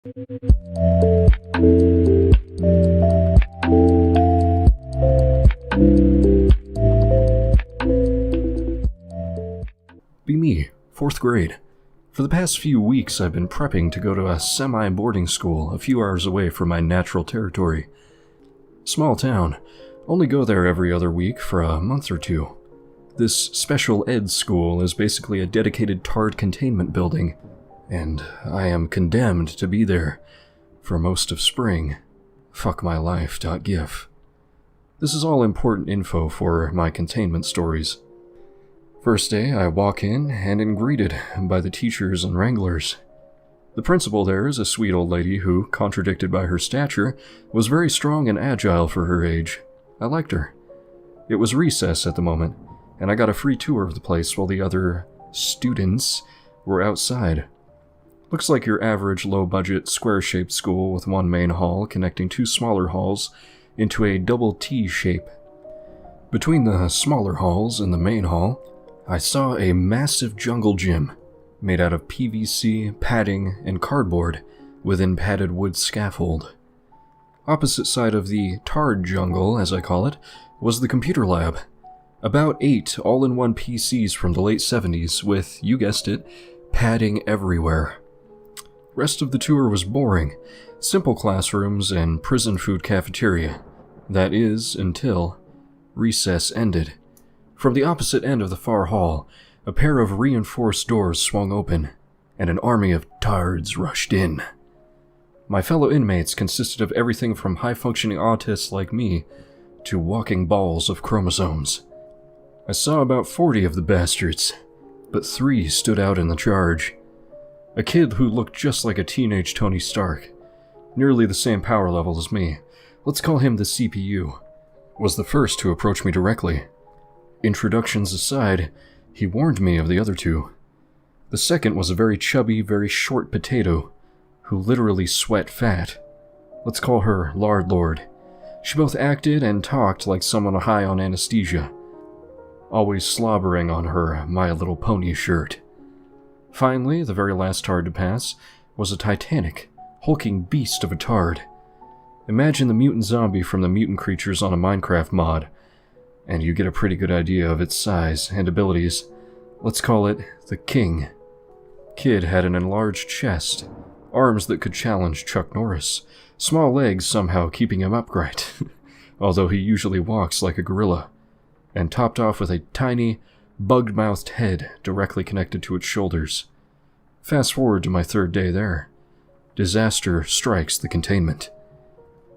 Be me, 4th grade. For the past few weeks, I've been prepping to go to a semi-boarding school a few hours away from my natural territory. Small town. Only go there every other week for a month or two. This special ed school is basically a dedicated TARD containment building, and I am condemned to be there for most of spring. Fuckmylife.gif. This is all important info for my containment stories. First day, I walk in and am greeted by the teachers and wranglers. The principal there is a sweet old lady who, contradicted by her stature, was very strong and agile for her age. I liked her. It was recess at the moment, and I got a free tour of the place while the other students were outside. Looks like your average low-budget, square-shaped school with one main hall connecting two smaller halls into a double T shape. Between the smaller halls and the main hall, I saw a massive jungle gym made out of PVC, padding, and cardboard within padded wood scaffold. Opposite side of the TARD jungle, as I call it, was the computer lab. About 8 all-in-one PCs from the late 70s with, you guessed it, padding everywhere. Rest of the tour was boring. Simple classrooms and prison food cafeteria. That is, until recess ended. From the opposite end of the far hall, a pair of reinforced doors swung open, and an army of TARDs rushed in. My fellow inmates consisted of everything from high-functioning autists like me to walking balls of chromosomes. I saw about 40 of the bastards, but 3 stood out in the charge. A kid who looked just like a teenage Tony Stark, nearly the same power level as me, let's call him the CPU, was the first to approach me directly. Introductions aside, he warned me of the other 2. The second was a very chubby, very short potato, who literally sweat fat. Let's call her Lard Lord. She both acted and talked like someone high on anesthesia, always slobbering on her My Little Pony shirt. Finally, the very last TARD to pass was a titanic, hulking beast of a TARD. Imagine the mutant zombie from the Mutant Creatures on a Minecraft mod, and you get a pretty good idea of its size and abilities. Let's call it the King. Kid had an enlarged chest, arms that could challenge Chuck Norris, small legs somehow keeping him upright, although he usually walks like a gorilla, and topped off with a tiny, bug-mouthed head directly connected to its shoulders. Fast forward to my 3rd day there. Disaster strikes the containment.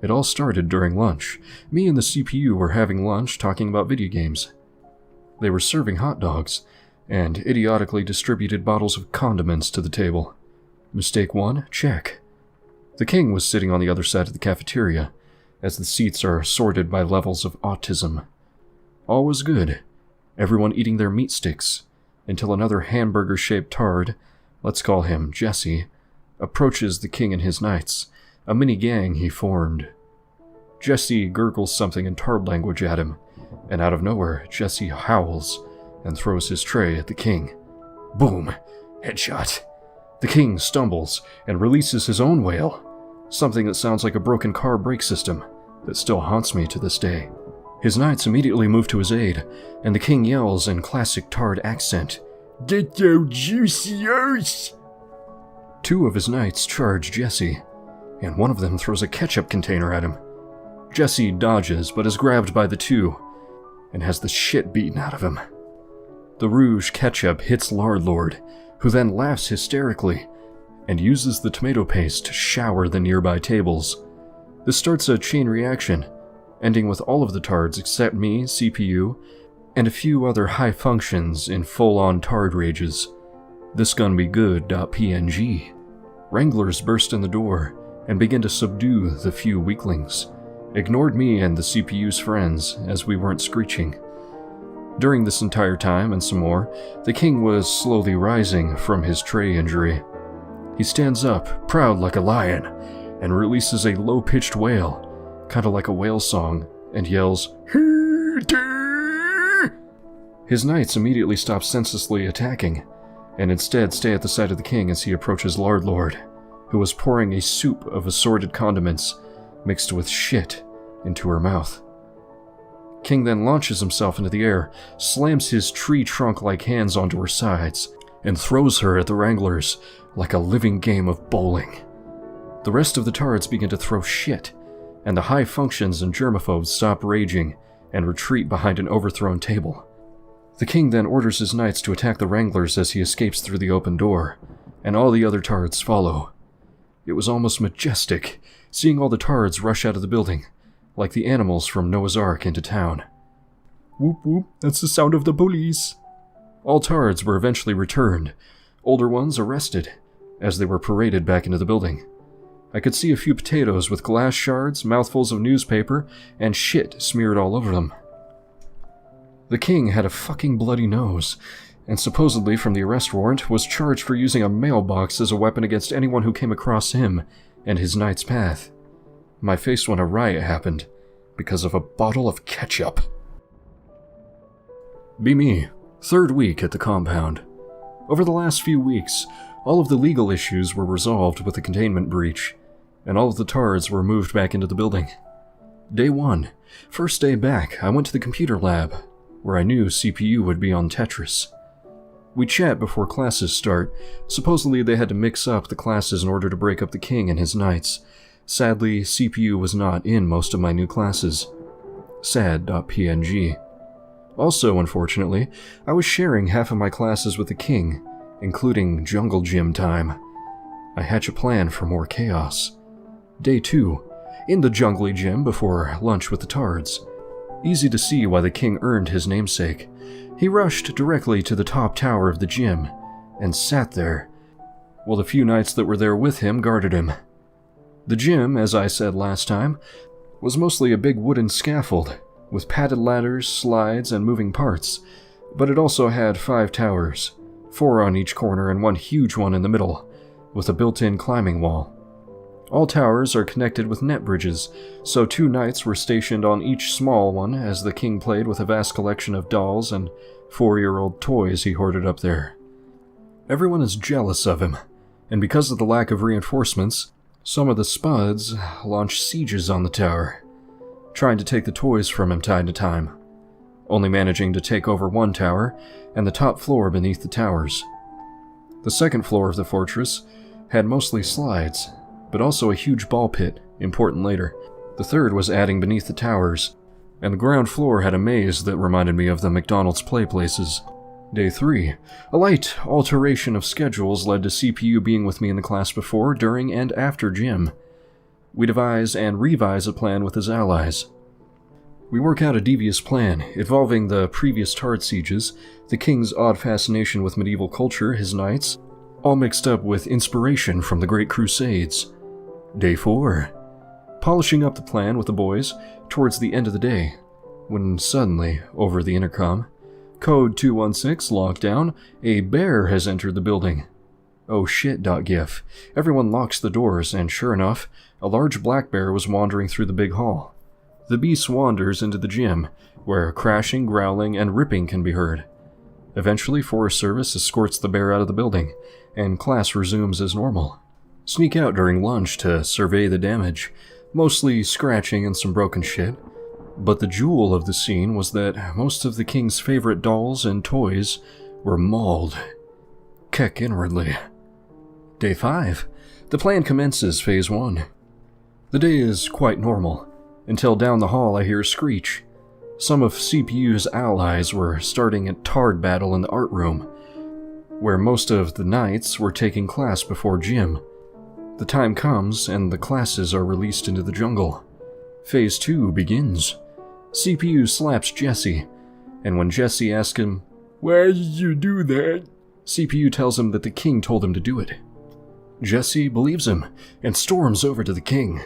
It all started during lunch. Me and the CPU were having lunch talking about video games. They were serving hot dogs, and idiotically distributed bottles of condiments to the table. Mistake 1, check. The King was sitting on the other side of the cafeteria, as the seats are sorted by levels of autism. All was good, everyone eating their meat sticks, until another hamburger-shaped TARD, let's call him Jesse, approaches the King and his knights, a mini-gang he formed. Jesse gurgles something in TARD language at him, and out of nowhere, Jesse howls and throws his tray at the King. Boom! Headshot. The King stumbles and releases his own wail, something that sounds like a broken car brake system that still haunts me to this day. His knights immediately move to his aid, and the King yells in classic TARD accent, "Get your juicy earth!" 2 of his knights charge Jesse, and one of them throws a ketchup container at him. Jesse dodges, but is grabbed by the 2, and has the shit beaten out of him. The Rouge ketchup hits Lard Lord, who then laughs hysterically, and uses the tomato paste to shower the nearby tables. This starts a chain reaction, ending with all of the TARDs except me, CPU, and a few other high functions in full-on TARD rages. This gun be good.png. Wranglers burst in the door and begin to subdue the few weaklings. Ignored me and the CPU's friends, as we weren't screeching. During this entire time, and some more, the King was slowly rising from his tray injury. He stands up, proud like a lion, and releases a low-pitched wail, kinda like a whale song, and yells, "Hee-tee!" His knights immediately stop senselessly attacking, and instead stay at the side of the King as he approaches Lard Lord, who was pouring a soup of assorted condiments mixed with shit into her mouth. King then launches himself into the air, slams his tree trunk-like hands onto her sides, and throws her at the Wranglers like a living game of bowling. The rest of the tards begin to throw shit, and the high functions and germaphobes stop raging and retreat behind an overthrown table. The king then orders his knights to attack the Wranglers as he escapes through the open door, and all the other tards follow. It was almost majestic, seeing all the tards rush out of the building, like the animals from Noah's Ark into town. Whoop whoop, that's the sound of the police. All tards were eventually returned, older ones arrested, as they were paraded back into the building. I could see a few potatoes with glass shards, mouthfuls of newspaper, and shit smeared all over them. The king had a fucking bloody nose, and supposedly from the arrest warrant was charged for using a mailbox as a weapon against anyone who came across him and his knight's path. My face when a riot happened, because of a bottle of ketchup. Be me, third week at the compound. Over the last few weeks, all of the legal issues were resolved with the containment breach, and all of the tards were moved back into the building. Day 1, first day back, I went to the computer lab, where I knew CPU would be on Tetris. We chat before classes start. Supposedly they had to mix up the classes in order to break up the king and his knights. Sadly, CPU was not in most of my new classes. Sad.png. Also, unfortunately, I was sharing half of my classes with the king, including jungle gym time. I hatch a plan for more chaos. Day 2, in the jungly gym before lunch with the tards. Easy to see why the king earned his namesake. He rushed directly to the top tower of the gym and sat there, while the few knights that were there with him guarded him. The gym, as I said last time, was mostly a big wooden scaffold, with padded ladders, slides, and moving parts, but it also had 5 towers, 4 on each corner and 1 huge one in the middle, with a built-in climbing wall. All towers are connected with net bridges, so 2 knights were stationed on each small one as the king played with a vast collection of dolls and 4-year-old toys he hoarded up there. Everyone is jealous of him, and because of the lack of reinforcements, some of the spuds launch sieges on the tower, trying to take the toys from him time to time, only managing to take over 1 tower and the top floor beneath the towers. The second floor of the fortress had mostly slides, but also a huge ball pit, important later. The third was adding beneath the towers, and the ground floor had a maze that reminded me of the McDonald's play places. Day 3. A light alteration of schedules led to CPU being with me in the class before, during, and after gym. We devise and revise a plan with his allies. We work out a devious plan, involving the previous Tard sieges, the king's odd fascination with medieval culture, his knights, all mixed up with inspiration from the Great Crusades. Day 4. Polishing up the plan with the boys towards the end of the day, when suddenly, over the intercom, Code 216 lockdown, a bear has entered the building. Oh shit.gif. Everyone locks the doors, and sure enough, a large black bear was wandering through the big hall. The beast wanders into the gym, where crashing, growling, and ripping can be heard. Eventually, Forest Service escorts the bear out of the building, and class resumes as normal. Sneak out during lunch to survey the damage, mostly scratching and some broken shit. But the jewel of the scene was that most of the king's favorite dolls and toys were mauled. Keck inwardly. Day 5. The plan commences Phase 1. The day is quite normal, until down the hall I hear a screech. Some of CPU's allies were starting a Tard battle in the art room, where most of the knights were taking class before gym. The time comes, and the classes are released into the jungle. Phase 2 begins. CPU slaps Jesse, and when Jesse asks him, "Why did you do that?" CPU tells him that the king told him to do it. Jesse believes him, and storms over to the king.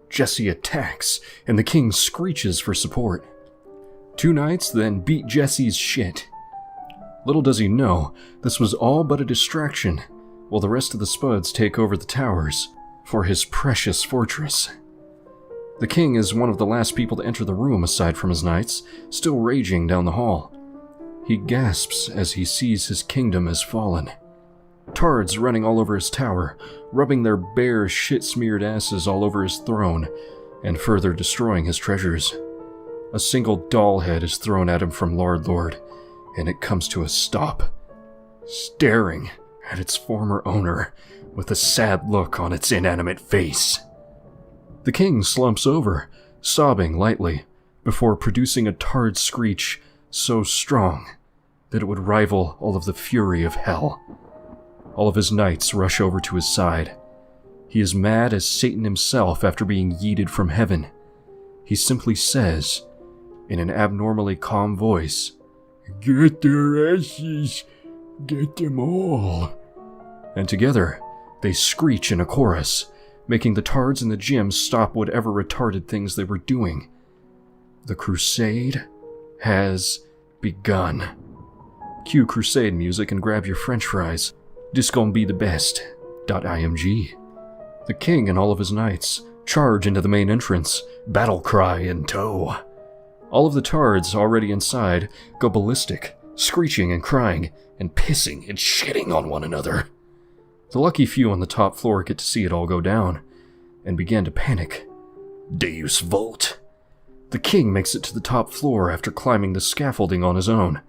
Jesse attacks, and the king screeches for support. 2 knights then beat Jesse's shit. Little does he know, this was all but a distraction, while the rest of the spuds take over the towers for his precious fortress. The king is one of the last people to enter the room aside from his knights, still raging down the hall. He gasps as he sees his kingdom has fallen. Tards running all over his tower, rubbing their bare, shit-smeared asses all over his throne, and further destroying his treasures. A single doll head is thrown at him from Lord, and it comes to a stop, staring at its former owner with a sad look on its inanimate face. The king slumps over, sobbing lightly, before producing a Tard screech so strong that it would rival all of the fury of hell. All of his knights rush over to his side. He is mad as Satan himself after being yeeted from heaven. He simply says, in an abnormally calm voice, "Get their asses, get them all." And together, they screech in a chorus, making the Tards in the gym stop whatever retarded things they were doing. The crusade has begun. Cue crusade music and grab your french fries. This gon' be the best. .img. The king and all of his knights charge into the main entrance, battle cry in tow. All of the Tards already inside go ballistic, screeching and crying, and pissing and shitting on one another. The lucky few on the top floor get to see it all go down, and begin to panic. Deus Vult. The king makes it to the top floor after climbing the scaffolding on his own.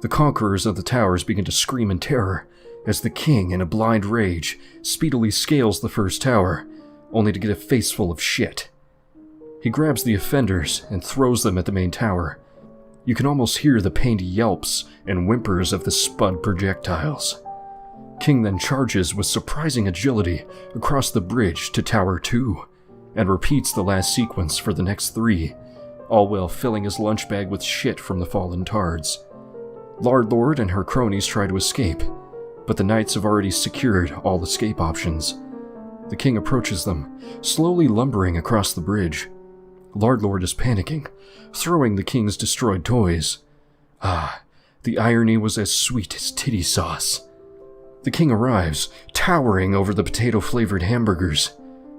The conquerors of the towers begin to scream in terror, as the king, in a blind rage, speedily scales the first tower, only to get a face full of shit. He grabs the offenders and throws them at the main tower. You can almost hear the pained yelps and whimpers of the spud projectiles. King then charges with surprising agility across the bridge to Tower 2, and repeats the last sequence for the next 3, all while filling his lunch bag with shit from the fallen Tards. Lord and her cronies try to escape, but the knights have already secured all escape options. The king approaches them, slowly lumbering across the bridge. Lord is panicking, throwing the king's destroyed toys. Ah, the irony was as sweet as titty sauce. The king arrives, towering over the potato-flavored hamburgers.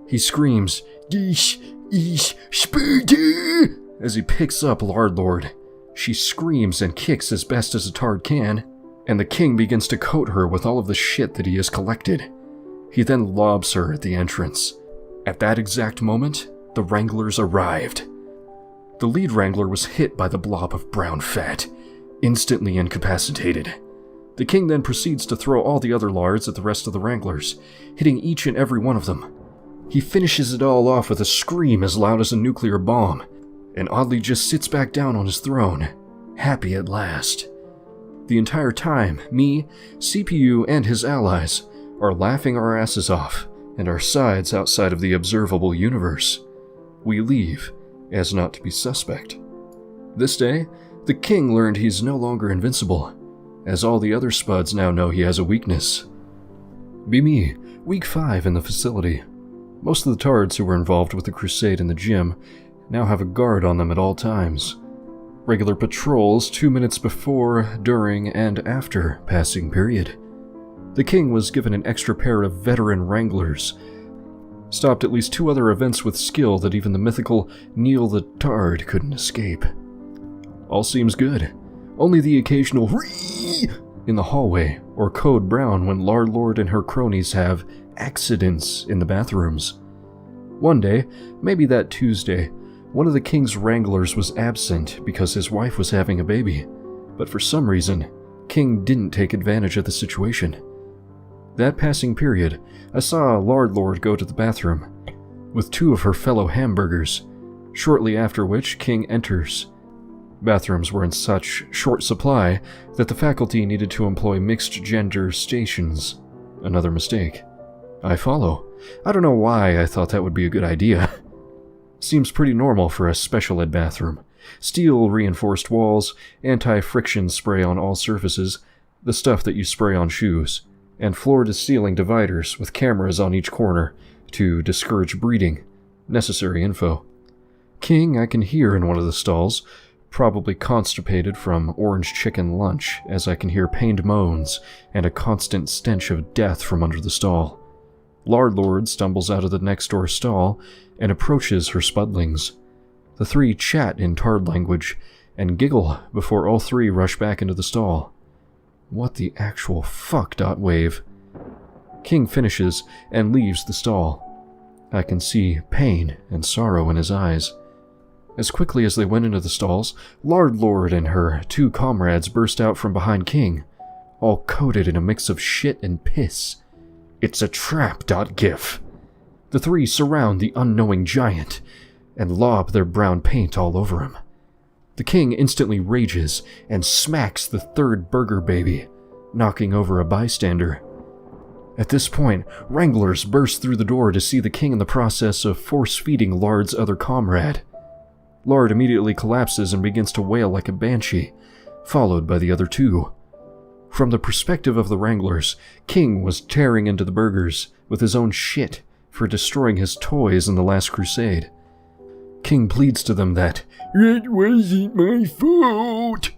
He screams, "Dish, ish, Sparta!" as he picks up Lord. She screams and kicks as best as a Tard can, and the king begins to coat her with all of the shit that he has collected. He then lobs her at the entrance. At that exact moment, the Wranglers arrived. The lead Wrangler was hit by the blob of brown fat, instantly incapacitated. The king then proceeds to throw all the other lards at the rest of the Wranglers, hitting each and every one of them. He finishes it all off with a scream as loud as a nuclear bomb, and oddly just sits back down on his throne, happy at last. The entire time, me, CPU, and his allies are laughing our asses off, and our sides outside of the observable universe. We leave, as not to be suspect. This day, the king learned he's no longer invincible, as all the other spuds now know he has a weakness. Be me, week 5 in the facility. Most of the Tards who were involved with the crusade in the gym now have a guard on them at all times. Regular patrols 2 minutes before, during, and after passing period. The king was given an extra pair of veteran Wranglers, stopped at least 2 other events with skill that even the mythical Neil the Tard couldn't escape. All seems good. Only the occasional "Ree!" in the hallway, or code brown when Lord and her cronies have accidents in the bathrooms. One day, maybe that Tuesday, one of the king's Wranglers was absent because his wife was having a baby, but for some reason, King didn't take advantage of the situation. That passing period, I saw Lord go to the bathroom, with 2 of her fellow hamburgers, shortly after which King enters. Bathrooms were in such short supply that the faculty needed to employ mixed-gender stations. Another mistake. I follow. I don't know why I thought that would be a good idea. Seems pretty normal for a special ed bathroom. Steel-reinforced walls, anti-friction spray on all surfaces, the stuff that you spray on shoes, and floor-to-ceiling dividers with cameras on each corner to discourage breeding. Necessary info. King I can hear in one of the stalls, probably constipated from orange chicken lunch, as I can hear pained moans and a constant stench of death from under the stall. Lord stumbles out of the next-door stall and approaches her spudlings. The 3 chat in Tard language and giggle before all 3 rush back into the stall. What the actual fuck, Wave? King finishes and leaves the stall. I can see pain and sorrow in his eyes. As quickly as they went into the stalls, Lord and her 2 comrades burst out from behind King, all coated in a mix of shit and piss. "It's a trap, .gif." The 3 surround the unknowing giant and lob their brown paint all over him. The king instantly rages and smacks the 3rd burger baby, knocking over a bystander. At this point, Wranglers burst through the door to see the king in the process of force-feeding Lard's other comrade. Lard immediately collapses and begins to wail like a banshee, followed by the other 2. From the perspective of the Wranglers, King was tearing into the burgers with his own shit for destroying his toys in the last crusade. King pleads to them that, "It wasn't my fault."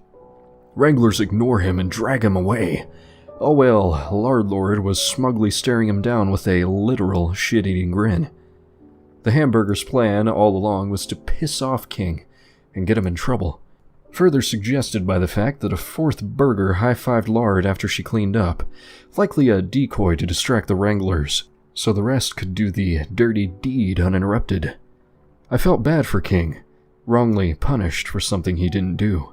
Wranglers ignore him and drag him away. Oh well, Lord was smugly staring him down with a literal shit-eating grin. The hamburger's plan all along was to piss off King and get him in trouble, further suggested by the fact that a 4th burger high-fived Lard after she cleaned up, likely a decoy to distract the Wranglers, so the rest could do the dirty deed uninterrupted. I felt bad for King, wrongly punished for something he didn't do.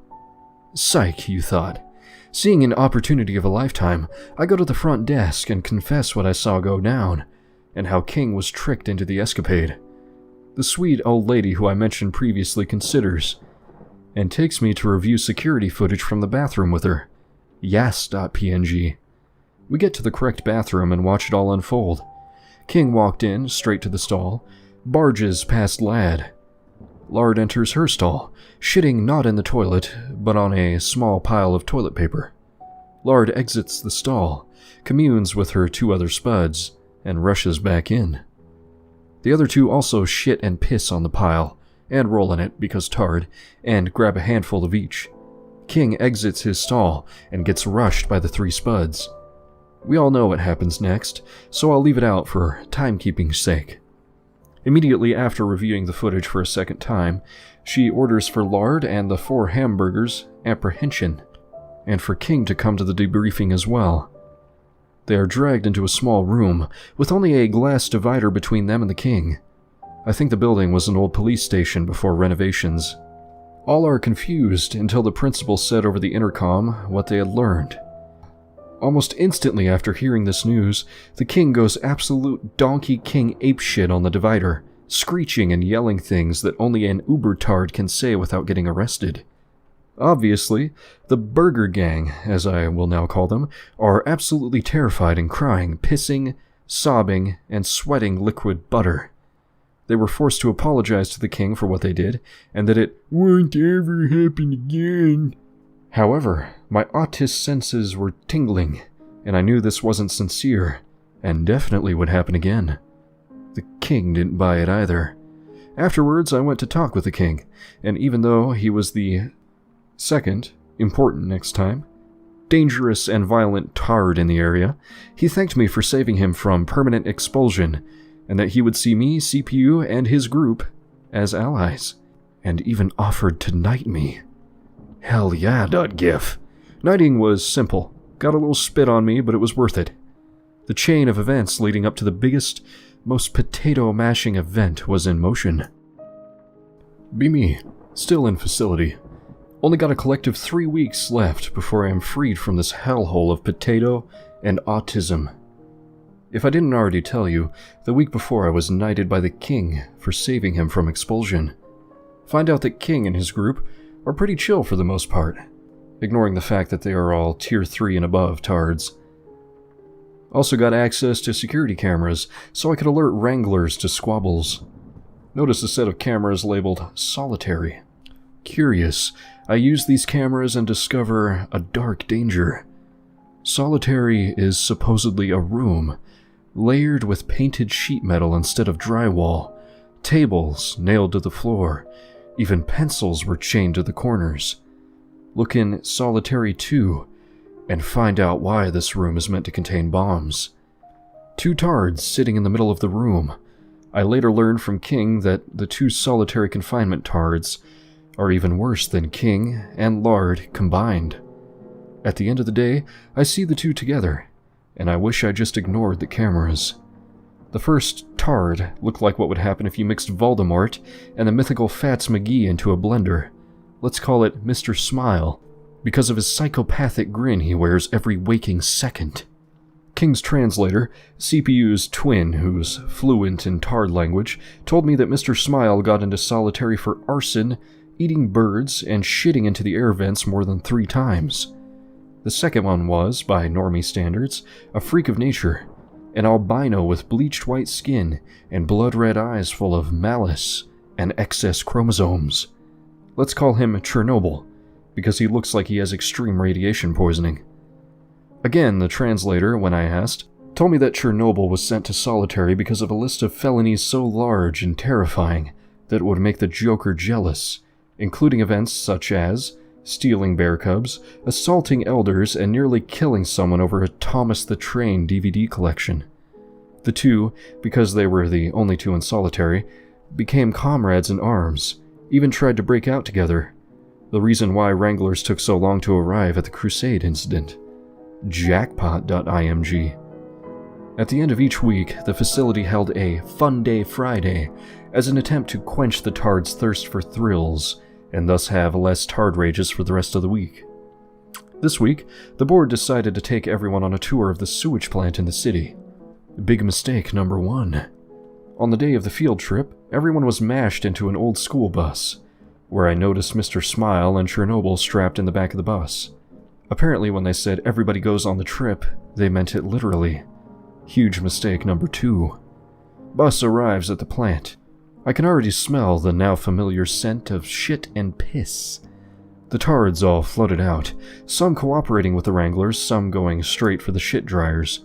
Psych, you thought. Seeing an opportunity of a lifetime, I go to the front desk and confess what I saw go down, and how King was tricked into the escapade. The sweet old lady who I mentioned previously considers, and takes me to review security footage from the bathroom with her. Yas.png. We get to the correct bathroom and watch it all unfold. King walked in, straight to the stall, barges past Lad. Lard enters her stall, shitting not in the toilet, but on a small pile of toilet paper. Lard exits the stall, communes with her 2 other spuds, and rushes back in. The other 2 also shit and piss on the pile, and roll in it because tarred, and grab a handful of each. King exits his stall and gets rushed by the 3 spuds. We all know what happens next, so I'll leave it out for timekeeping's sake. Immediately after reviewing the footage for a second time, she orders for Lard and the 4 hamburgers apprehension, and for King to come to the debriefing as well. They are dragged into a small room, with only a glass divider between them and the king. I think the building was an old police station before renovations. All are confused until the principal said over the intercom what they had learned. Almost instantly after hearing this news, the king goes absolute Donkey King apeshit on the divider, screeching and yelling things that only an uber-tard can say without getting arrested. Obviously, the Burger Gang, as I will now call them, are absolutely terrified and crying, pissing, sobbing, and sweating liquid butter. They were forced to apologize to the king for what they did, and that it won't ever happen again. However, my autist senses were tingling, and I knew this wasn't sincere, and definitely would happen again. The king didn't buy it either. Afterwards, I went to talk with the king, and even though he was the second, important next time, dangerous and violent tard in the area, he thanked me for saving him from permanent expulsion, and that he would see me, CPU, and his group as allies, and even offered to knight me. Hell yeah, .gif. Knighting was simple. Got a little spit on me, but it was worth it. The chain of events leading up to the biggest, most potato-mashing event was in motion. Be me, still in facility. Only got a collective 3 weeks left before I am freed from this hellhole of potato and autism. If I didn't already tell you, the week before I was knighted by the king for saving him from expulsion. Find out that King and his group are pretty chill for the most part, ignoring the fact that they are all tier 3 and above tards. Also got access to security cameras, so I could alert wranglers to squabbles. Notice a set of cameras labeled solitary. Curious, I use these cameras and discover a dark danger. Solitary is supposedly a room, layered with painted sheet metal instead of drywall, tables nailed to the floor, even pencils were chained to the corners. Look in Solitary 2 and find out why this room is meant to contain bombs. 2 tards sitting in the middle of the room. I later learned from King that the 2 solitary confinement tards are even worse than King and Lard combined. At the end of the day, I see the 2 together, and I wish I just ignored the cameras. The first tard looked like what would happen if you mixed Voldemort and the mythical Fats McGee into a blender. Let's call it Mr. Smile, because of his psychopathic grin he wears every waking second. King's translator, CPU's twin, who's fluent in tard language, told me that Mr. Smile got into solitary for arson, eating birds, and shitting into the air vents more than 3 times. The second one was, by normie standards, a freak of nature, an albino with bleached white skin and blood-red eyes full of malice and excess chromosomes. Let's call him Chernobyl, because he looks like he has extreme radiation poisoning. Again, the translator, when I asked, told me that Chernobyl was sent to solitary because of a list of felonies so large and terrifying that it would make the Joker jealous, including events such as stealing bear cubs, assaulting elders, and nearly killing someone over a Thomas the Train DVD collection. The two, because they were the only two in solitary, became comrades in arms, even tried to break out together. The reason why Wranglers took so long to arrive at the Crusade incident. Jackpot.img. At the end of each week, the facility held a Fun Day Friday as an attempt to quench the tard's thirst for thrills, and thus have less tard rages for the rest of the week. This week, the board decided to take everyone on a tour of the sewage plant in the city. Big mistake number 1. On the day of the field trip, everyone was mashed into an old school bus, where I noticed Mr. Smile and Chernobyl strapped in the back of the bus. Apparently when they said everybody goes on the trip, they meant it literally. Huge mistake number 2. Bus arrives at the plant. I can already smell the now familiar scent of shit and piss. The tards all floated out, some cooperating with the Wranglers, some going straight for the shit dryers.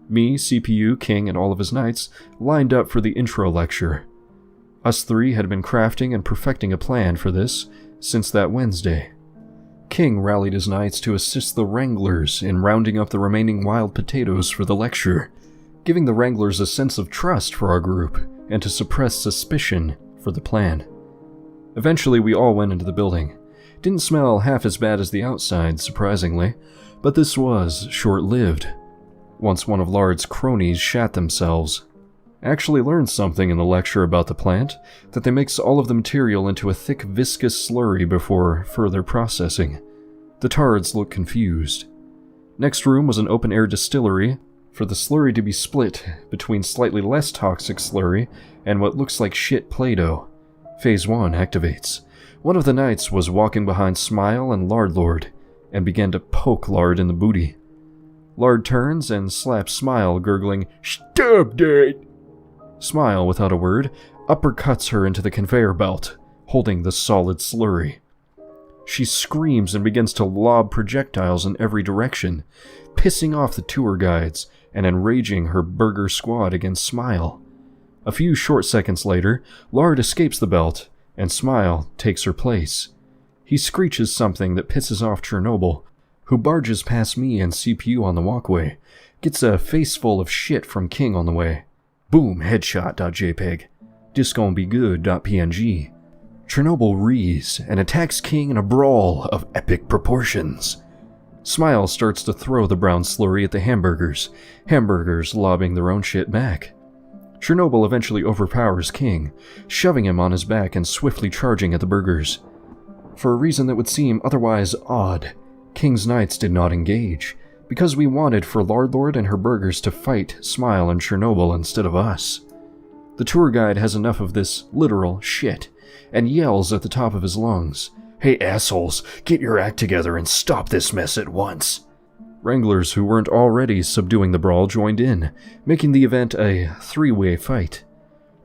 Me, CPU, King, and all of his knights lined up for the intro lecture. Us 3 had been crafting and perfecting a plan for this since that Wednesday. King rallied his knights to assist the Wranglers in rounding up the remaining wild potatoes for the lecture, giving the Wranglers a sense of trust for our group and to suppress suspicion for the plan. Eventually we all went into the building. Didn't smell half as bad as the outside, surprisingly, but this was short-lived. Once one of Lard's cronies shat themselves. I actually learned something in the lecture about the plant, that they mix all of the material into a thick viscous slurry before further processing. The tards looked confused. Next room was an open-air distillery, for the slurry to be split between slightly less toxic slurry and what looks like shit Play-Doh. Phase 1 activates. One of the knights was walking behind Smile and Lardlord, and began to poke Lard in the booty. Lard turns and slaps Smile, gurgling, "Stop that!" Smile, without a word, uppercuts her into the conveyor belt, holding the solid slurry. She screams and begins to lob projectiles in every direction, pissing off the tour guides and enraging her burger squad against Smile. A few short seconds later, Lard escapes the belt, and Smile takes her place. He screeches something that pisses off Chernobyl, who barges past me and CPU on the walkway, gets a face full of shit from King on the way. Boom, headshot.jpg. This gon' be good.png. Chernobyl rees and attacks King in a brawl of epic proportions. Smile starts to throw the brown slurry at the hamburgers lobbing their own shit back. Chernobyl eventually overpowers King, shoving him on his back and swiftly charging at the burgers. For a reason that would seem otherwise odd, King's knights did not engage, because we wanted for Lardlord and her burgers to fight Smile and Chernobyl instead of us. The tour guide has enough of this literal shit, and yells at the top of his lungs, "Hey assholes, get your act together and stop this mess at once." Wranglers who weren't already subduing the brawl joined in, making the event a 3-way fight.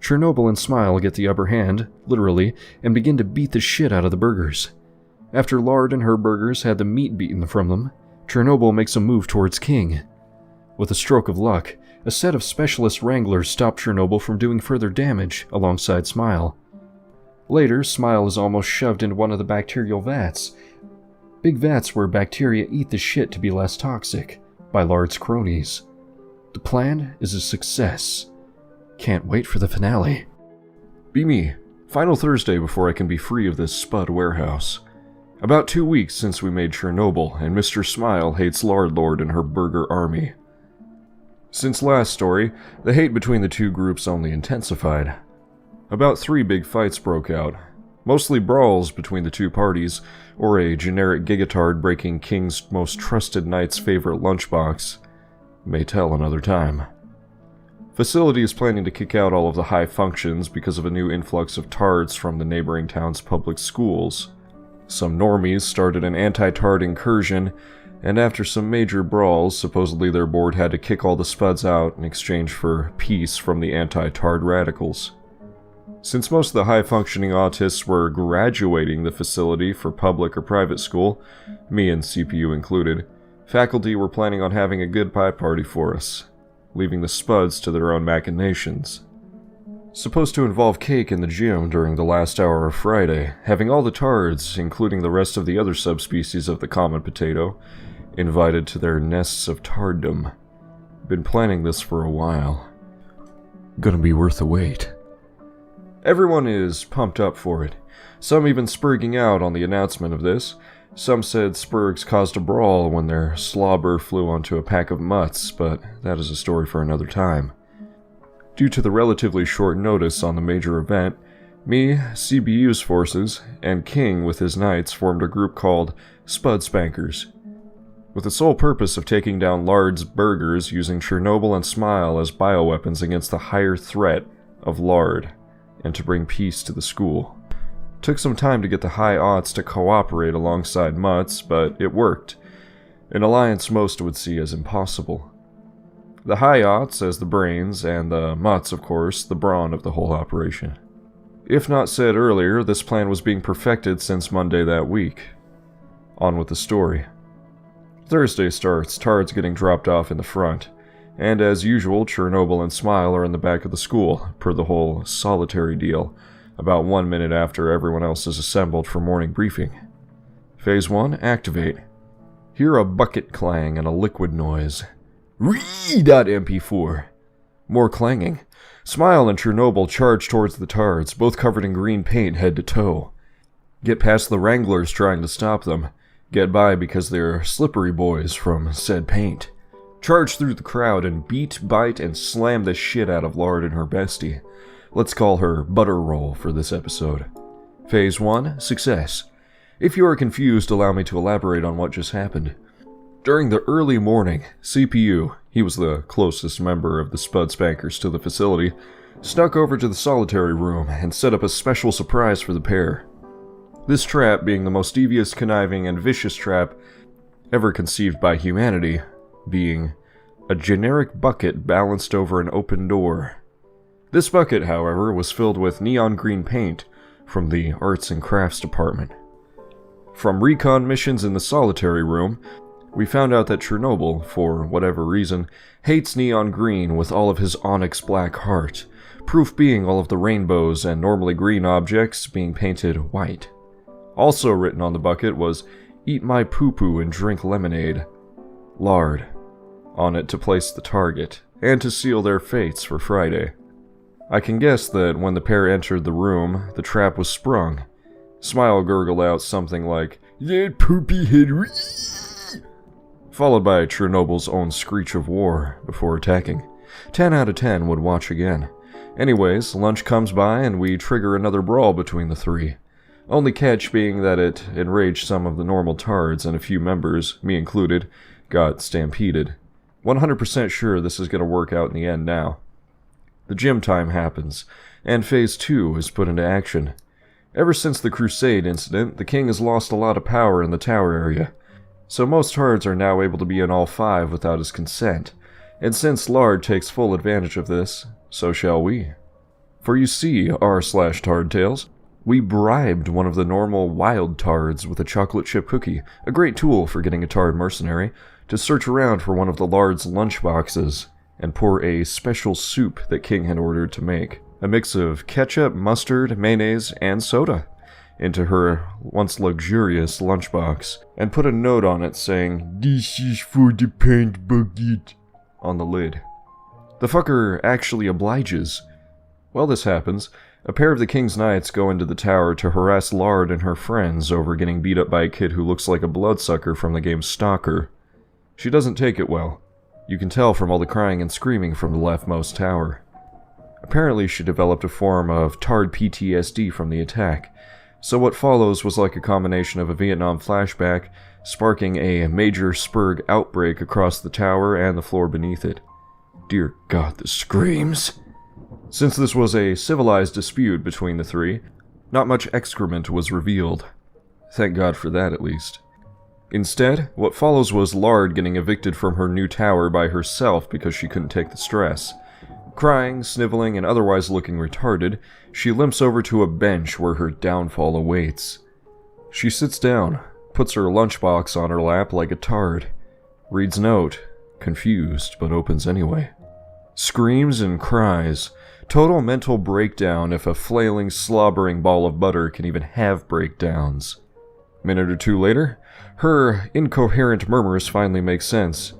Chernobyl and Smile get the upper hand, literally, and begin to beat the shit out of the burgers. After Lard and her burgers had the meat beaten from them, Chernobyl makes a move towards King. With a stroke of luck, a set of specialist Wranglers stop Chernobyl from doing further damage alongside Smile. Later, Smile is almost shoved into one of the bacterial vats. Big vats where bacteria eat the shit to be less toxic, by Lard's cronies. The plan is a success. Can't wait for the finale. Be me. Final Thursday before I can be free of this spud warehouse. About 2 weeks since we made Chernobyl, and Mr. Smile hates Lardlord and her burger army. Since last story, the hate between the two groups only intensified. About 3 big fights broke out, mostly brawls between the two parties, or a generic gigatard breaking King's most trusted knight's favorite lunchbox. May tell another time. Facility is planning to kick out all of the high functions because of a new influx of tards from the neighboring town's public schools. Some normies started an anti-tard incursion, and after some major brawls, supposedly their board had to kick all the spuds out in exchange for peace from the anti-tard radicals. Since most of the high-functioning autists were graduating the facility for public or private school, me and CPU included, faculty were planning on having a good pie party for us, leaving the spuds to their own machinations. Supposed to involve cake in the gym during the last hour of Friday, having all the tards, including the rest of the other subspecies of the common potato, invited to their nests of tarddom. Been planning this for a while. Gonna be worth the wait. Everyone is pumped up for it, some even spurging out on the announcement of this. Some said spurgs caused a brawl when their slobber flew onto a pack of mutts, but that is a story for another time. Due to the relatively short notice on the major event, me, CBU's forces, and King with his knights formed a group called Spud Spankers, with the sole purpose of taking down Lard's burgers using Chernobyl and Smile as bioweapons against the higher threat of Lard, and to bring peace to the school. Took some time to get the High Aughts to cooperate alongside Mutts, but it worked, an alliance most would see as impossible. The High Aughts as the brains, and the Mutts, of course, the brawn of the whole operation. If not said earlier, this plan was being perfected since Monday that week. On with the story. Thursday starts, tards getting dropped off in the front, and as usual, Chernobyl and Smile are in the back of the school, per the whole solitary deal, about 1 minute after everyone else is assembled for morning briefing. Phase 1, activate. Hear a bucket clang and a liquid noise. Re.mp4. More clanging. Smile and Chernobyl charge towards the tards, both covered in green paint head to toe. Get past the Wranglers trying to stop them. Get by because they're slippery boys from said paint. Charge through the crowd and beat, bite, and slam the shit out of Lard and her bestie. Let's call her Butter Roll for this episode. Phase 1, success. If you are confused, allow me to elaborate on what just happened. During the early morning, CPU, he was the closest member of the Spud Spankers to the facility, snuck over to the solitary room and set up a special surprise for the pair. This trap being the most devious, conniving, and vicious trap ever conceived by humanity, being a generic bucket balanced over an open door. This bucket, however, was filled with neon green paint from the Arts and Crafts department. From recon missions in the solitary room, we found out that Chernobyl, for whatever reason, hates neon green with all of his onyx black heart, proof being all of the rainbows and normally green objects being painted white. Also written on the bucket was, "Eat my poo-poo and drink lemonade." Lard. On it to place the target, and to seal their fates for Friday. I can guess that when the pair entered the room, the trap was sprung. Smile gurgled out something like, "That poopy head," followed by Chernobyl's own screech of war before attacking. 10 out of 10 would watch again. Anyways, lunch comes by and we trigger another brawl between the three. Only catch being that it enraged some of the normal tards and a few members, me included, got stampeded. 100% sure this is going to work out in the end now. The gym time happens, and Phase 2 is put into action. Ever since the Crusade incident, the King has lost a lot of power in the tower area, so most tards are now able to be in all 5 without his consent, and since Lard takes full advantage of this, so shall we. For you see, r/Tardtails, we bribed one of the normal wild tards with a chocolate chip cookie, a great tool for getting a tard mercenary, to search around for one of the Lard's lunchboxes and pour a special soup that King had ordered to make, a mix of ketchup, mustard, mayonnaise, and soda, into her once luxurious lunchbox, and put a note on it saying, "This is for the paint bucket," on the lid. The fucker actually obliges. While this happens, a pair of the King's Knights go into the tower to harass Lard and her friends over getting beat up by a kid who looks like a bloodsucker from the game Stalker. She doesn't take it well. You can tell from all the crying and screaming from the leftmost tower. Apparently she developed a form of Tard PTSD from the attack, so what follows was like a combination of a Vietnam flashback, sparking a major Spurg outbreak across the tower and the floor beneath it. Dear God, the screams! Since this was a civilized dispute between the three, not much excrement was revealed. Thank God for that, at least. Instead, what follows was Lard getting evicted from her new tower by herself because she couldn't take the stress. Crying, sniveling, and otherwise looking retarded, she limps over to a bench where her downfall awaits. She sits down, puts her lunchbox on her lap like a tard, reads note, confused, but opens anyway. Screams and cries. Total mental breakdown if a flailing, slobbering ball of butter can even have breakdowns. Minute or two later, her incoherent murmurs finally make sense.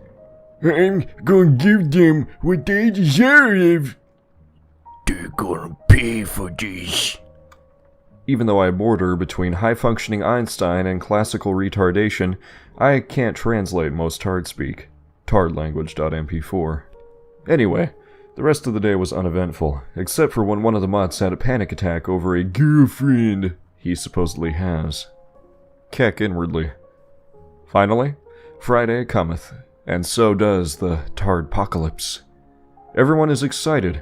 I'm gonna give them what they deserve. They're gonna pay for this. Even though I border between high-functioning Einstein and classical retardation, I can't translate most Tard speak. Tardlanguage.mp4. Anyway, the rest of the day was uneventful, except for when one of the mutts had a panic attack over a girlfriend he supposedly has. Keck inwardly. Finally, Friday cometh, and so does the Tardpocalypse. Everyone is excited.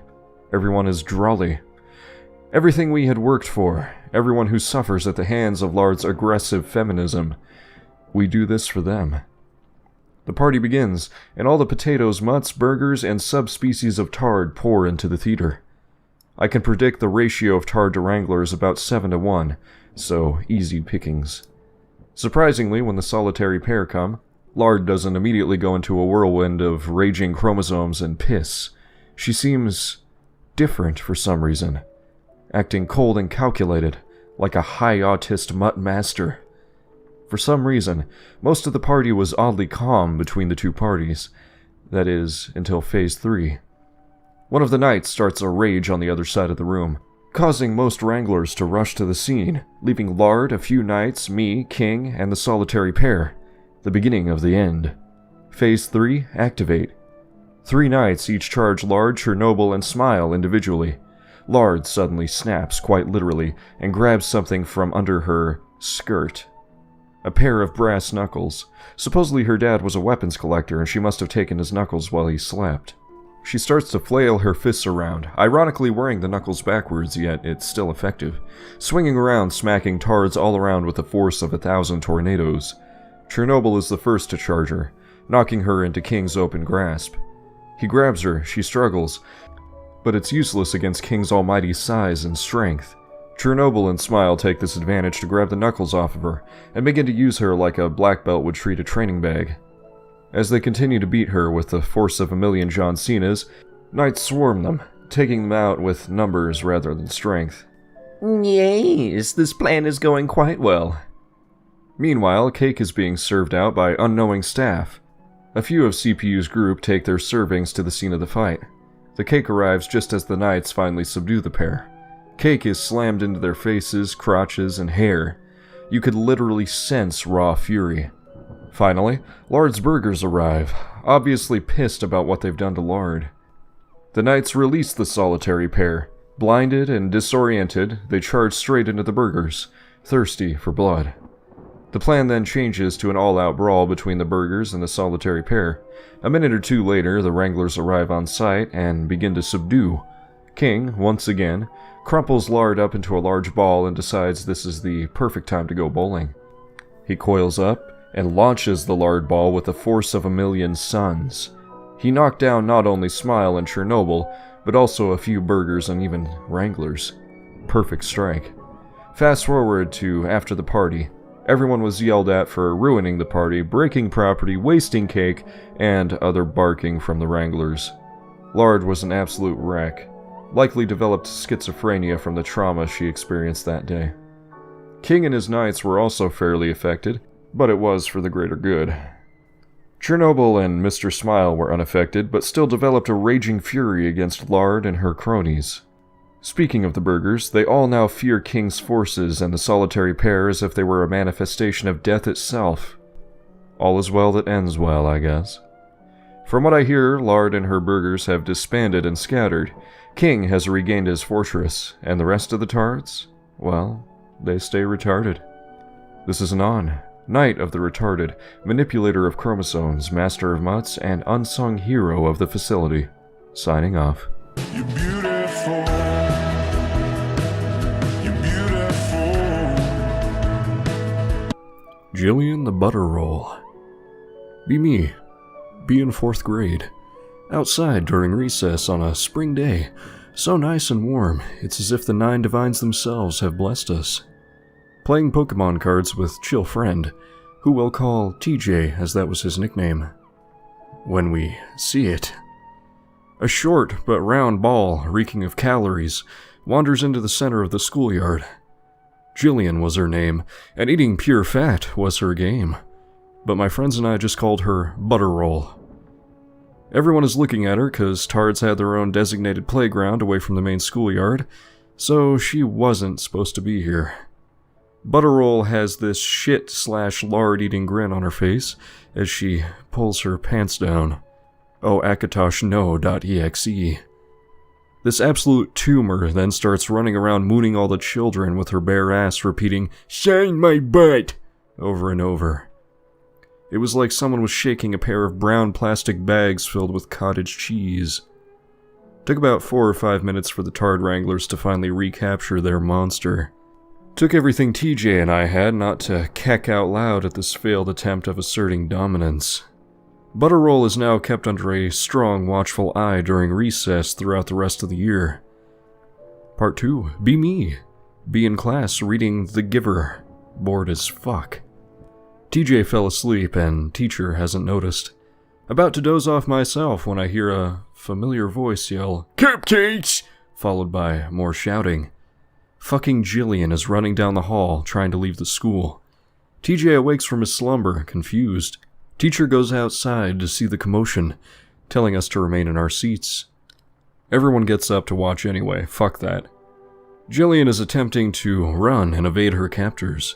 Everyone is drolly. Everything we had worked for, everyone who suffers at the hands of Lard's aggressive feminism, we do this for them. The party begins, and all the potatoes, mutts, burgers, and subspecies of Tard pour into the theater. I can predict the ratio of Tard to Wranglers about 7-1, so easy pickings. Surprisingly, when the solitary pair come, Lard doesn't immediately go into a whirlwind of raging chromosomes and piss. She seems different for some reason, acting cold and calculated, like a high autist mutt master. For some reason, most of the party was oddly calm between the two parties. That is, until Phase 3. One of the knights starts a rage on the other side of the room, causing most Wranglers to rush to the scene, leaving Lard, a few knights, me, King, and the solitary pair. The beginning of the end. Phase 3, activate. 3 knights each charge Lard, Chernobyl, and Smile individually. Lard suddenly snaps, quite literally, and grabs something from under her skirt. A pair of brass knuckles. Supposedly her dad was a weapons collector and she must have taken his knuckles while he slept. She starts to flail her fists around, ironically wearing the knuckles backwards, yet it's still effective, swinging around, smacking Tards all around with the force of 1,000 tornadoes. Chernobyl is the first to charge her, knocking her into King's open grasp. He grabs her, she struggles, but it's useless against King's almighty size and strength. Chernobyl and Smile take this advantage to grab the knuckles off of her, and begin to use her like a black belt would treat a training bag. As they continue to beat her with the force of a million John Cenas, knights swarm them, taking them out with numbers rather than strength. Yes, this plan is going quite well. Meanwhile, cake is being served out by unknowing staff. A few of CPU's group take their servings to the scene of the fight. The cake arrives just as the knights finally subdue the pair. Cake is slammed into their faces, crotches, and hair. You could literally sense raw fury. Finally, Lard's burgers arrive, obviously pissed about what they've done to Lard. The knights release the solitary pair. Blinded and disoriented, they charge straight into the burgers, thirsty for blood. The plan then changes to an all-out brawl between the burgers and the solitary pair. A minute or two later, the Wranglers arrive on site and begin to subdue. King, once again, crumples Lard up into a large ball and decides this is the perfect time to go bowling. He coils up and launches the Lard ball with the force of 1,000,000 suns. He knocked down not only Smile and Chernobyl, but also a few burgers and even Wranglers. Perfect strike. Fast forward to after the party. Everyone was yelled at for ruining the party, breaking property, wasting cake, and other barking from the Wranglers. Lard was an absolute wreck. Likely developed schizophrenia from the trauma she experienced that day. King and his knights were also fairly affected, but it was for the greater good. Chernobyl and Mr. Smile were unaffected, but still developed a raging fury against Lard and her cronies. Speaking of the burgers, they all now fear King's forces and the solitary pair as if they were a manifestation of death itself. All is well that ends well, I guess. From what I hear, Lard and her burgers have disbanded and scattered. King has regained his fortress, and the rest of the tards? Well, they stay retarded. This is Anon, Knight of the Retarded, manipulator of chromosomes, master of mutts, and unsung hero of the facility. Signing off. You're beautiful. You're beautiful. Jillian the Butter Roll. Be me. Be in 4th grade. Outside during recess on a spring day. So nice and warm, it's as if the 9 divines themselves have blessed us. Playing Pokemon cards with chill friend, who we'll call TJ as that was his nickname. When we see it. A short but round ball, reeking of calories, wanders into the center of the schoolyard. Jillian was her name, and eating pure fat was her game. But my friends and I just called her Butter Roll. Everyone is looking at her because Tards had their own designated playground away from the main schoolyard, so she wasn't supposed to be here. Butterroll has this shit/lard-eating grin on her face as she pulls her pants down. Oh, Akatosh no.exe. This absolute tumor then starts running around mooning all the children with her bare ass repeating, "Shine my butt!" over and over. It was like someone was shaking a pair of brown plastic bags filled with cottage cheese. Took about 4 or 5 minutes for the Tard Wranglers to finally recapture their monster. Took everything TJ and I had not to cack out loud at this failed attempt of asserting dominance. Butterroll is now kept under a strong, watchful eye during recess throughout the rest of the year. Part 2. Be me. Be in class reading The Giver. Bored as fuck. TJ fell asleep and teacher hasn't noticed. About to doze off myself when I hear a familiar voice yell, "Cupcakes!" followed by more shouting. Fucking Jillian is running down the hall, trying to leave the school. TJ awakes from his slumber, confused. Teacher goes outside to see the commotion, telling us to remain in our seats. Everyone gets up to watch anyway, fuck that. Jillian is attempting to run and evade her captors.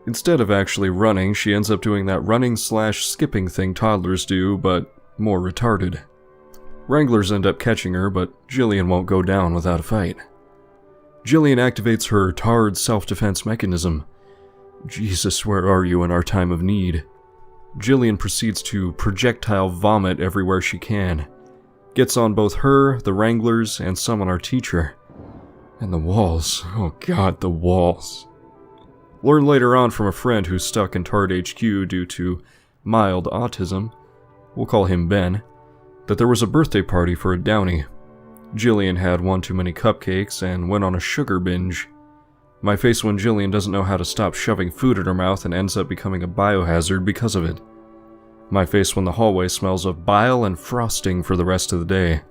Instead of actually running, she ends up doing that running/skipping thing toddlers do, but more retarded. Wranglers end up catching her, but Jillian won't go down without a fight. Jillian activates her Tard self-defense mechanism. Jesus, where are you in our time of need? Jillian proceeds to projectile vomit everywhere she can. Gets on both her, the Wranglers, and some on our teacher. And the walls. Oh god, the walls. Learn later on from a friend who's stuck in Tard HQ due to mild autism, we'll call him Ben, that there was a birthday party for a Downy. Jillian had one too many cupcakes and went on a sugar binge. My face when Jillian doesn't know how to stop shoving food in her mouth and ends up becoming a biohazard because of it. My face when the hallway smells of bile and frosting for the rest of the day.